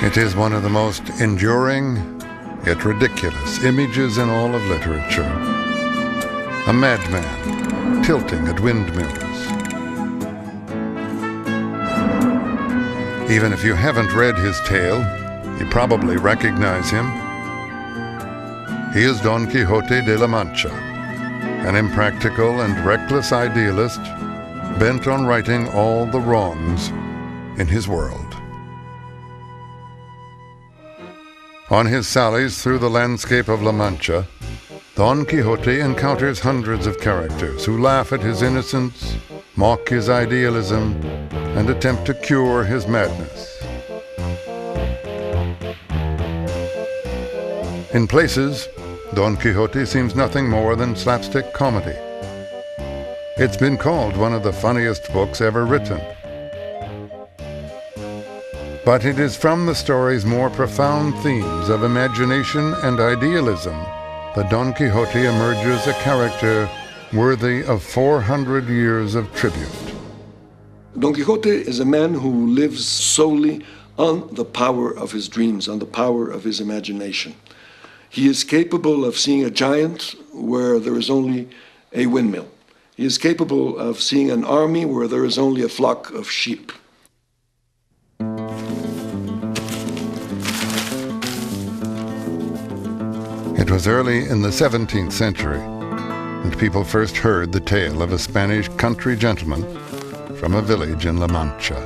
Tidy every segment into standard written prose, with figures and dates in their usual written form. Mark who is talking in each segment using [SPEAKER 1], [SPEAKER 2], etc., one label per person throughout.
[SPEAKER 1] It is one of the most enduring, yet ridiculous, images in all of literature. A madman tilting at windmills. Even if you haven't read his tale, you probably recognize him. He is Don Quixote de la Mancha, an impractical and reckless idealist bent on righting all the wrongs in his world. On his sallies through the landscape of La Mancha, Don Quixote encounters hundreds of characters who laugh at his innocence, mock his idealism, and attempt to cure his madness. In places, Don Quixote seems nothing more than slapstick comedy. It's been called one of the funniest books ever written. But it is from the story's more profound themes of imagination and idealism that Don Quixote emerges a character worthy of 400 years of tribute.
[SPEAKER 2] Don Quixote is a man who lives solely on the power of his dreams, on the power of his imagination. He is capable of seeing a giant where there is only a windmill. He is capable of seeing an army where there is only a flock of sheep.
[SPEAKER 1] It was early in the 17th century, and people first heard the tale of a Spanish country gentleman from a village in La Mancha.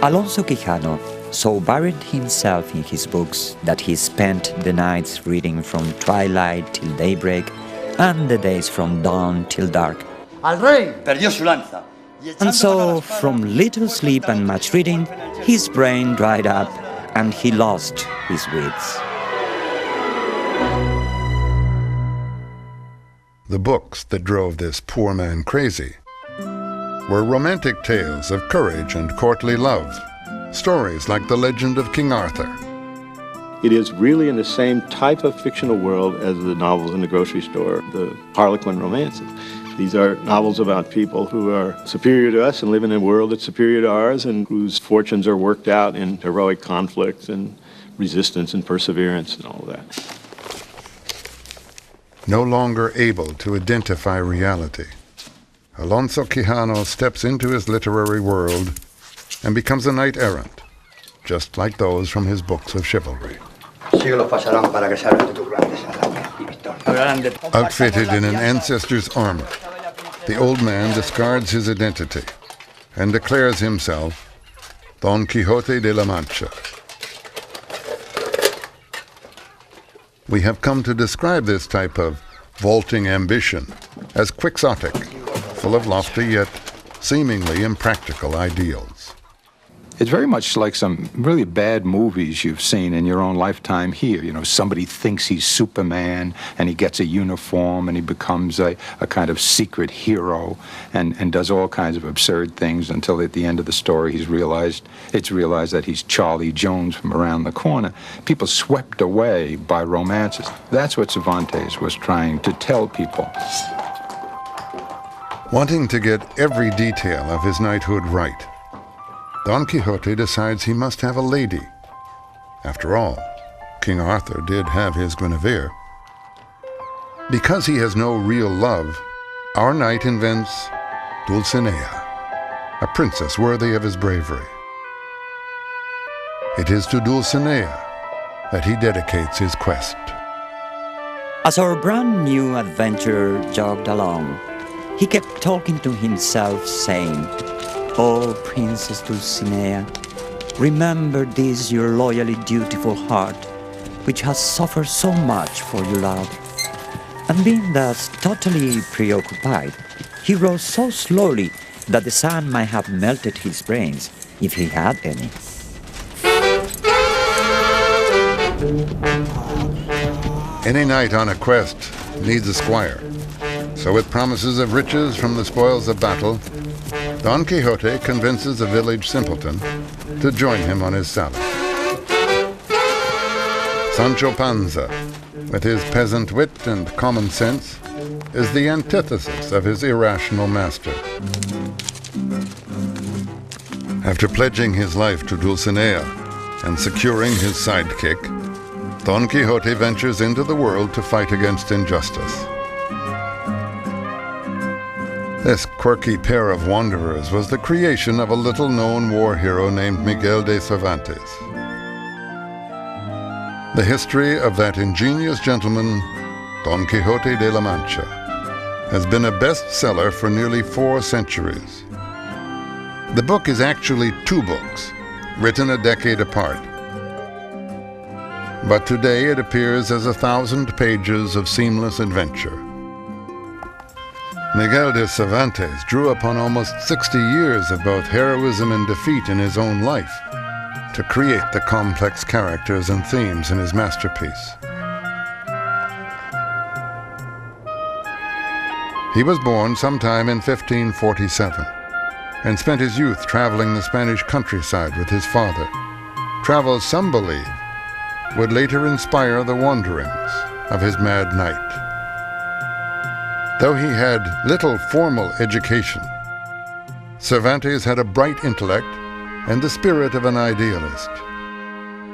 [SPEAKER 3] Alonso Quijano so buried himself in his books that he spent the nights reading from twilight till daybreak and the days from dawn till dark.
[SPEAKER 4] Al rey perdió su lanza.
[SPEAKER 3] And so, from little sleep and much reading, his brain dried up and he lost his wits.
[SPEAKER 1] The books that drove this poor man crazy were romantic tales of courage and courtly love, stories like the legend of King Arthur.
[SPEAKER 5] It is really in the same type of fictional world as the novels in the grocery store, the Harlequin romances. These are novels about people who are superior to us and live in a world that's superior to ours and whose fortunes are worked out in heroic conflicts and resistance and perseverance and all that.
[SPEAKER 1] No longer able to identify reality, Alonso Quijano steps into his literary world and becomes a knight-errant, just like those from his books of chivalry. Outfitted in an ancestor's armor, the old man discards his identity and declares himself Don Quixote de la Mancha. We have come to describe this type of vaulting ambition as quixotic, full of lofty yet seemingly impractical ideals.
[SPEAKER 6] It's very much like some really bad movies you've seen in your own lifetime here. You know, somebody thinks he's Superman and he gets a uniform and he becomes a kind of secret hero and does all kinds of absurd things until at the end of the story it's realized that he's Charlie Jones from around the corner. People swept away by romances. That's what Cervantes was trying to tell people.
[SPEAKER 1] Wanting to get every detail of his knighthood right, Don Quixote decides he must have a lady. After all, King Arthur did have his Guinevere. Because he has no real love, our knight invents Dulcinea, a princess worthy of his bravery. It is to Dulcinea that he dedicates his quest.
[SPEAKER 3] As our brand new adventurer jogged along, he kept talking to himself, saying, "Oh, Princess Dulcinea, remember this your loyally dutiful heart, which has suffered so much for your love." And being thus totally preoccupied, he rose so slowly that the sun might have melted his brains, if he had any.
[SPEAKER 1] Any knight on a quest needs a squire. So with promises of riches from the spoils of battle, Don Quixote convinces a village simpleton to join him on his salad. Sancho Panza, with his peasant wit and common sense, is the antithesis of his irrational master. After pledging his life to Dulcinea and securing his sidekick, Don Quixote ventures into the world to fight against injustice. This quirky pair of wanderers was the creation of a little-known war hero named Miguel de Cervantes. The history of that ingenious gentleman, Don Quixote de la Mancha, has been a bestseller for nearly 4 centuries. The book is actually 2 books, written a decade apart. But today it appears as 1,000 pages of seamless adventure. Miguel de Cervantes drew upon almost 60 years of both heroism and defeat in his own life to create the complex characters and themes in his masterpiece. He was born sometime in 1547 and spent his youth traveling the Spanish countryside with his father, travels some believe would later inspire the wanderings of his mad knight. Though he had little formal education, Cervantes had a bright intellect and the spirit of an idealist.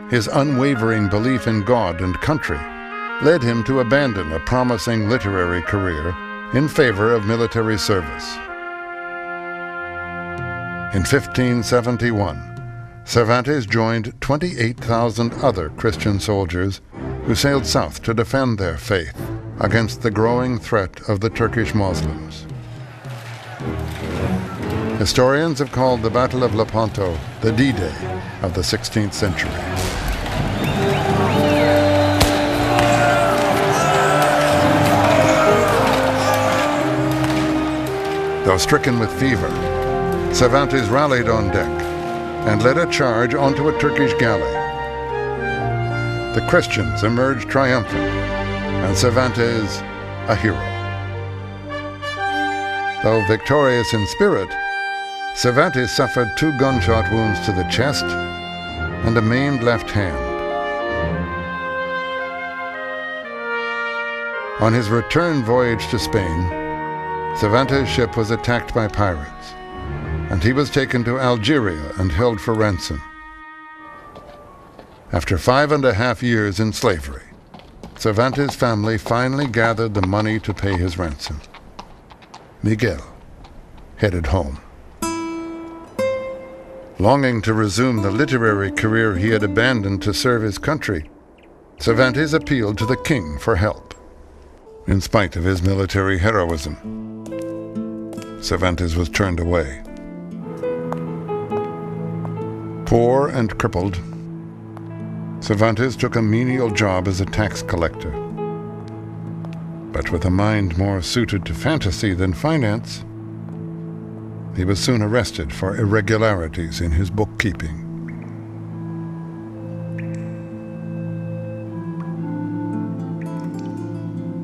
[SPEAKER 1] His unwavering belief in God and country led him to abandon a promising literary career in favor of military service. In 1571, Cervantes joined 28,000 other Christian soldiers who sailed south to defend their faith against the growing threat of the Turkish Muslims. Historians have called the Battle of Lepanto the D-Day of the 16th century. Though stricken with fever, Cervantes rallied on deck and led a charge onto a Turkish galley. The Christians emerged triumphant, and Cervantes a hero. Though victorious in spirit, Cervantes suffered 2 gunshot wounds to the chest and a maimed left hand. On his return voyage to Spain, Cervantes' ship was attacked by pirates, and he was taken to Algeria and held for ransom. After 5.5 years in slavery, Cervantes' family finally gathered the money to pay his ransom. Miguel headed home. Longing to resume the literary career he had abandoned to serve his country, Cervantes appealed to the king for help. In spite of his military heroism, Cervantes was turned away. Poor and crippled, Cervantes took a menial job as a tax collector. But with a mind more suited to fantasy than finance, he was soon arrested for irregularities in his bookkeeping.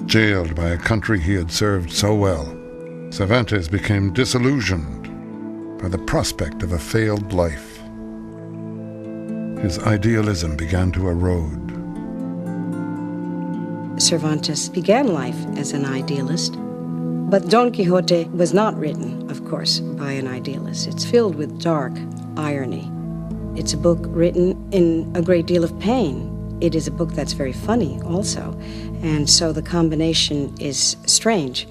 [SPEAKER 1] Jailed by a country he had served so well, Cervantes became disillusioned by the prospect of a failed life. His idealism began to erode.
[SPEAKER 7] Cervantes began life as an idealist, but Don Quixote was not written, of course, by an idealist. It's filled with dark irony. It's a book written in a great deal of pain. It is a book that's very funny also, and so the combination is strange.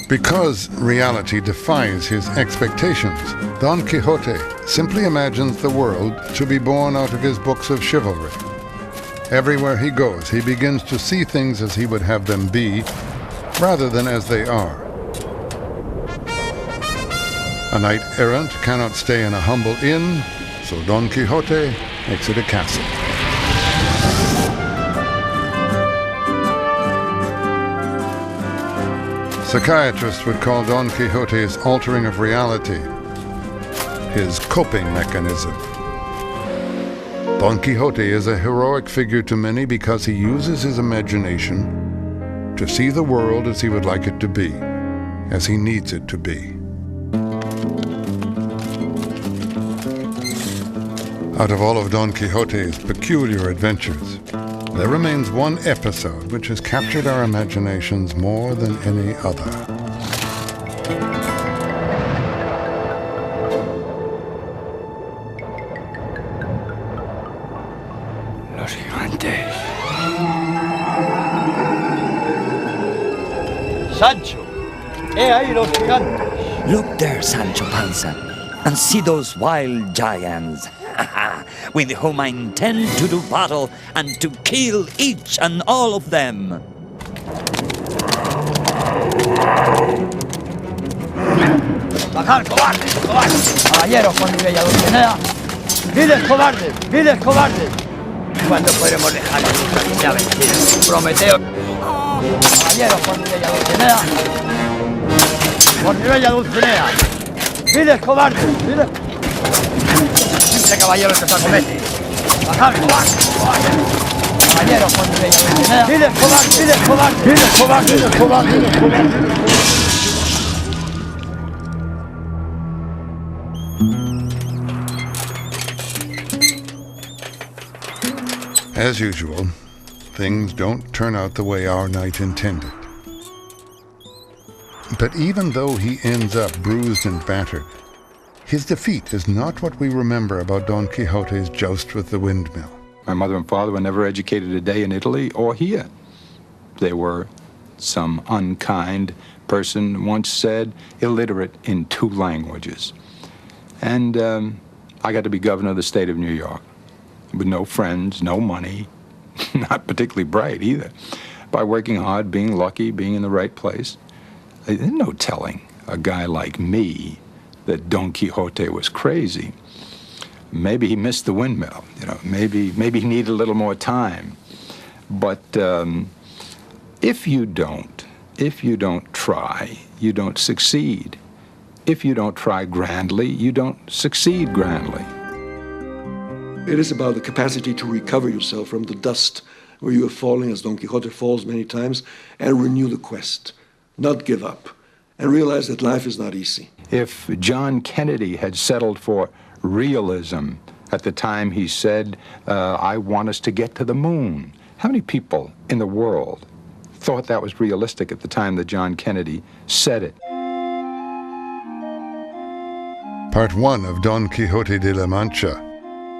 [SPEAKER 1] Because reality defies his expectations, Don Quixote simply imagines the world to be born out of his books of chivalry. Everywhere he goes, he begins to see things as he would have them be, rather than as they are. A knight-errant cannot stay in a humble inn, so Don Quixote makes it a castle. Psychiatrists would call Don Quixote's altering of reality his coping mechanism. Don Quixote is a heroic figure to many because he uses his imagination to see the world as he would like it to be, as he needs it to be. Out of all of Don Quixote's peculiar adventures, there remains one episode which has captured our imaginations more than any other.
[SPEAKER 3] Los gigantes.
[SPEAKER 4] Sancho, he ahí los gigantes.
[SPEAKER 3] Look there, Sancho Panza, and see those wild giants, with whom I intend to do battle and to kill each and all of them.
[SPEAKER 4] Bajar, cobardes, cobardes. Caballeros con mi bella Dulcinea. Viles cobardes. ¿Cuándo podremos dejar que nuestra niña vencida? Prometeo. Caballeros con mi bella Dulcinea. Por mi bella Dulcinea. Viles cobardes. Este caballero que se acomete. Bajad, cobardes. Caballeros con mi bella Dulcinea. Viles cobardes.
[SPEAKER 1] As usual, things don't turn out the way our knight intended. But even though he ends up bruised and battered, his defeat is not what we remember about Don Quixote's joust with the windmill.
[SPEAKER 6] My mother and father were never educated a day in Italy or here. They were, some unkind person once said, illiterate in 2 languages. And I got to be governor of the state of New York, with no friends, no money, not particularly bright either. By working hard, being lucky, being in the right place. There's no telling a guy like me that Don Quixote was crazy. Maybe he missed the windmill, maybe he needed a little more time. But if you don't try, you don't succeed. If you don't try grandly, you don't succeed grandly.
[SPEAKER 2] It is about the capacity to recover yourself from the dust where you are falling, as Don Quixote falls many times, and renew the quest, not give up, and realize that life is not easy.
[SPEAKER 6] If John Kennedy had settled for realism at the time he said, I want us to get to the moon, how many people in the world thought that was realistic at the time that John Kennedy said it?
[SPEAKER 1] Part 1 of Don Quixote de la Mancha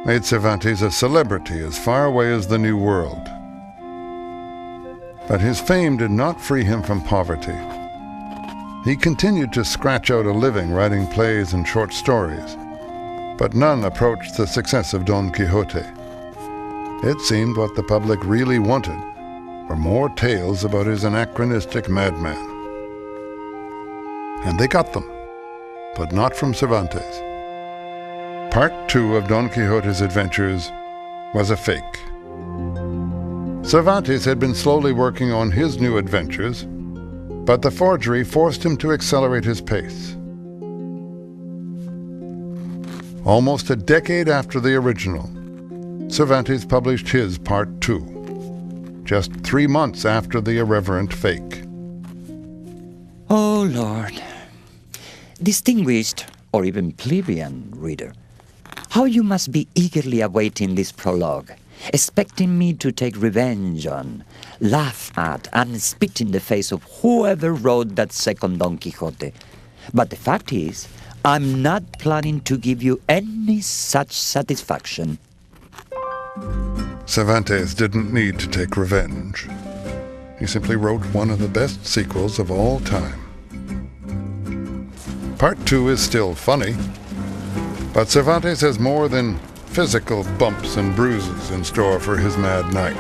[SPEAKER 1] made Cervantes a celebrity as far away as the New World. But his fame did not free him from poverty. He continued to scratch out a living writing plays and short stories, but none approached the success of Don Quixote. It seemed what the public really wanted were more tales about his anachronistic madman. And they got them, but not from Cervantes. Part 2 of Don Quixote's adventures was a fake. Cervantes had been slowly working on his new adventures, but the forgery forced him to accelerate his pace. Almost a decade after the original, Cervantes published his Part 2, just 3 months after the irreverent fake.
[SPEAKER 3] Oh, Lord. Distinguished, or even plebeian reader, how you must be eagerly awaiting this prologue, expecting me to take revenge on, laugh at, and spit in the face of whoever wrote that second Don Quixote. But the fact is, I'm not planning to give you any such satisfaction.
[SPEAKER 1] Cervantes didn't need to take revenge. He simply wrote one of the best sequels of all time. Part 2 is still funny, but Cervantes has more than physical bumps and bruises in store for his mad knight.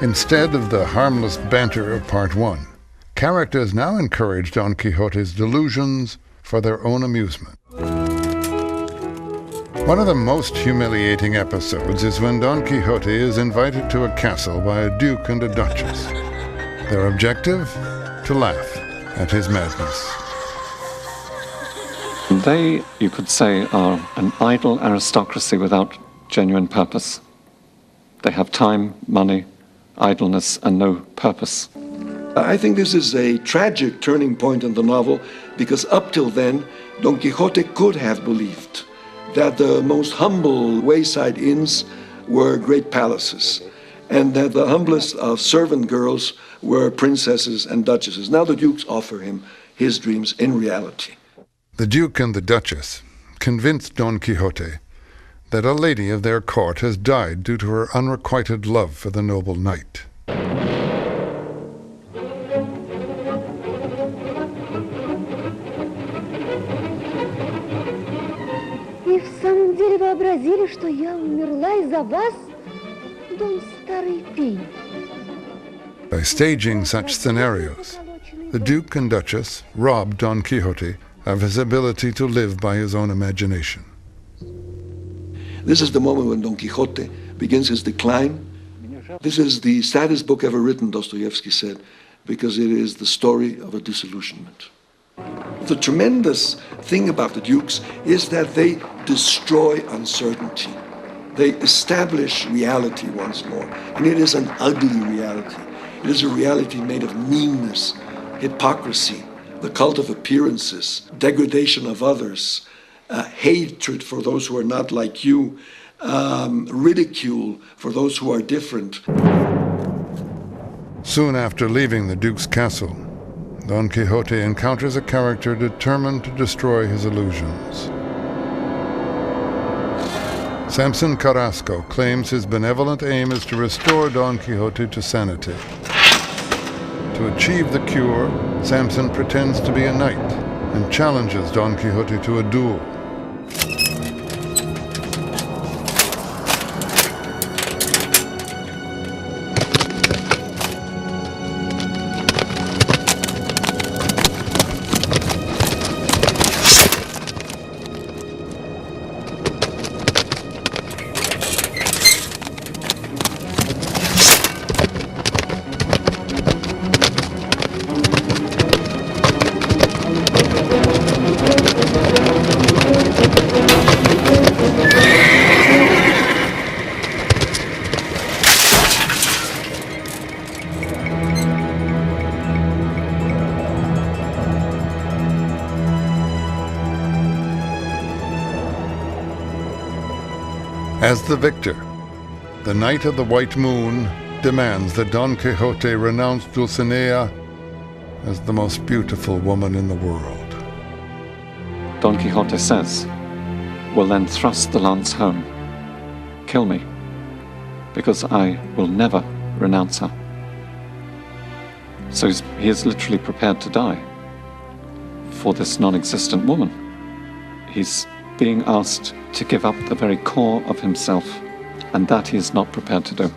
[SPEAKER 1] Instead of the harmless banter of Part 1, characters now encourage Don Quixote's delusions for their own amusement. One of the most humiliating episodes is when Don Quixote is invited to a castle by a duke and a duchess. Their objective? To laugh at his madness.
[SPEAKER 8] They, you could say, are an idle aristocracy without genuine purpose. They have time, money, idleness, and no purpose.
[SPEAKER 2] I think this is a tragic turning point in the novel, because up till then, Don Quixote could have believed that the most humble wayside inns were great palaces, and that the humblest of servant girls were princesses and duchesses. Now the dukes offer him his dreams in reality.
[SPEAKER 1] The Duke and the Duchess convinced Don Quixote that a lady of their court has died due to her unrequited love for the noble knight.
[SPEAKER 9] И в самом деле вообразили, что я умерла из-за вас, Дон Старый Пень.
[SPEAKER 1] By staging such scenarios, the Duke and Duchess robbed Don Quixote of his ability to live by his own imagination.
[SPEAKER 2] This is the moment when Don Quixote begins his decline. This is the saddest book ever written, Dostoevsky said, because it is the story of a disillusionment. The tremendous thing about the Dukes is that they destroy uncertainty. They establish reality once more, and it is an ugly reality. It is a reality made of meanness, hypocrisy, the cult of appearances, degradation of others, hatred for those who are not like you, ridicule for those who are different.
[SPEAKER 1] Soon after leaving the Duke's castle, Don Quixote encounters a character determined to destroy his illusions. Samson Carrasco claims his benevolent aim is to restore Don Quixote to sanity. To achieve the cure, Samson pretends to be a knight and challenges Don Quixote to a duel. As the victor, the Knight of the White Moon demands that Don Quixote renounce Dulcinea as the most beautiful woman in the world.
[SPEAKER 8] Don Quixote says, "Will then thrust the lance home. Kill me, because I will never renounce her." So he is literally prepared to die for this non-existent woman. He's being asked to give up the very core of himself, and that he is not prepared to do.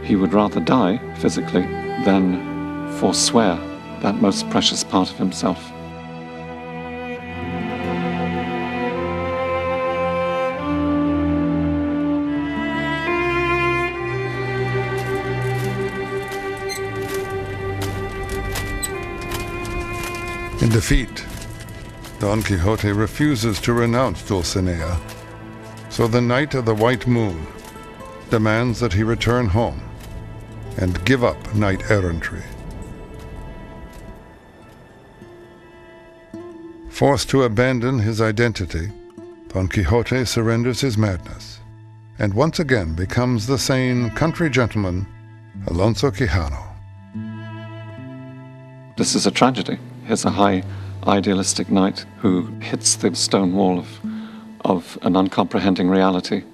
[SPEAKER 8] He would rather die physically than forswear that most precious part of himself.
[SPEAKER 1] In defeat, Don Quixote refuses to renounce Dulcinea, so the Knight of the White Moon demands that he return home and give up knight-errantry. Forced to abandon his identity, Don Quixote surrenders his madness and once again becomes the sane country gentleman Alonso Quijano.
[SPEAKER 8] This is a tragedy. Here's a high idealistic knight who hits the stone wall of an uncomprehending reality,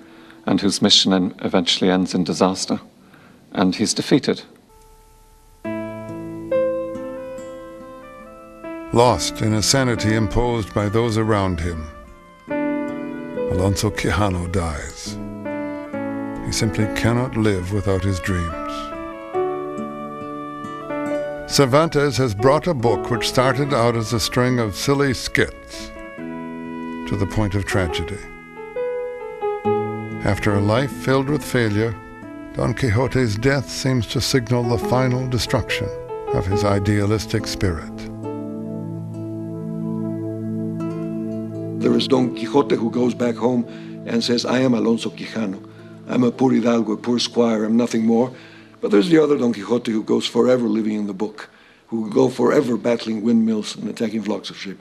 [SPEAKER 8] and whose mission eventually ends in disaster, and he's defeated.
[SPEAKER 1] Lost in a sanity imposed by those around him, Alonso Quijano dies. He simply cannot live without his dreams. Cervantes has brought a book which started out as a string of silly skits to the point of tragedy. After a life filled with failure, Don Quixote's death seems to signal the final destruction of his idealistic spirit.
[SPEAKER 2] There is Don Quixote who goes back home and says, I am Alonso Quijano. I'm a poor hidalgo, a poor squire, I'm nothing more. But there's the other Don Quixote who goes forever living in the book, who will go forever battling windmills and attacking flocks of sheep.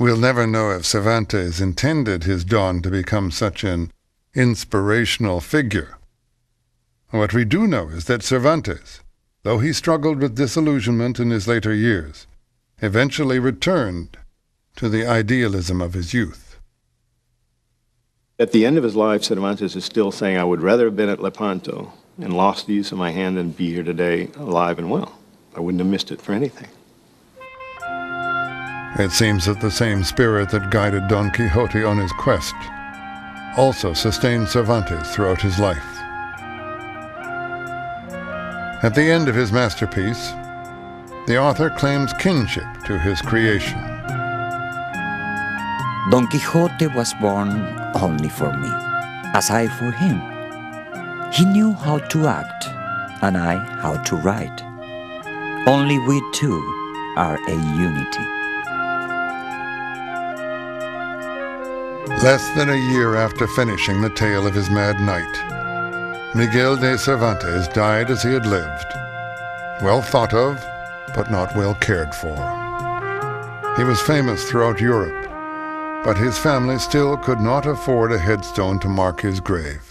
[SPEAKER 1] We'll never know if Cervantes intended his Don to become such an inspirational figure. What we do know is that Cervantes, though he struggled with disillusionment in his later years, eventually returned to the idealism of his youth.
[SPEAKER 5] At the end of his life, Cervantes is still saying, I would rather have been at Lepanto and lost the use of my hand than be here today alive and well. I wouldn't have missed it for anything.
[SPEAKER 1] It seems that the same spirit that guided Don Quixote on his quest also sustained Cervantes throughout his life. At the end of his masterpiece, the author claims kinship to his creation.
[SPEAKER 3] Don Quixote was born only for me, as I for him. He knew how to act, and I how to write. Only we two are a unity.
[SPEAKER 1] Less than a year after finishing the tale of his mad knight, Miguel de Cervantes died as he had lived, well thought of, but not well cared for. He was famous throughout Europe, but his family still could not afford a headstone to mark his grave.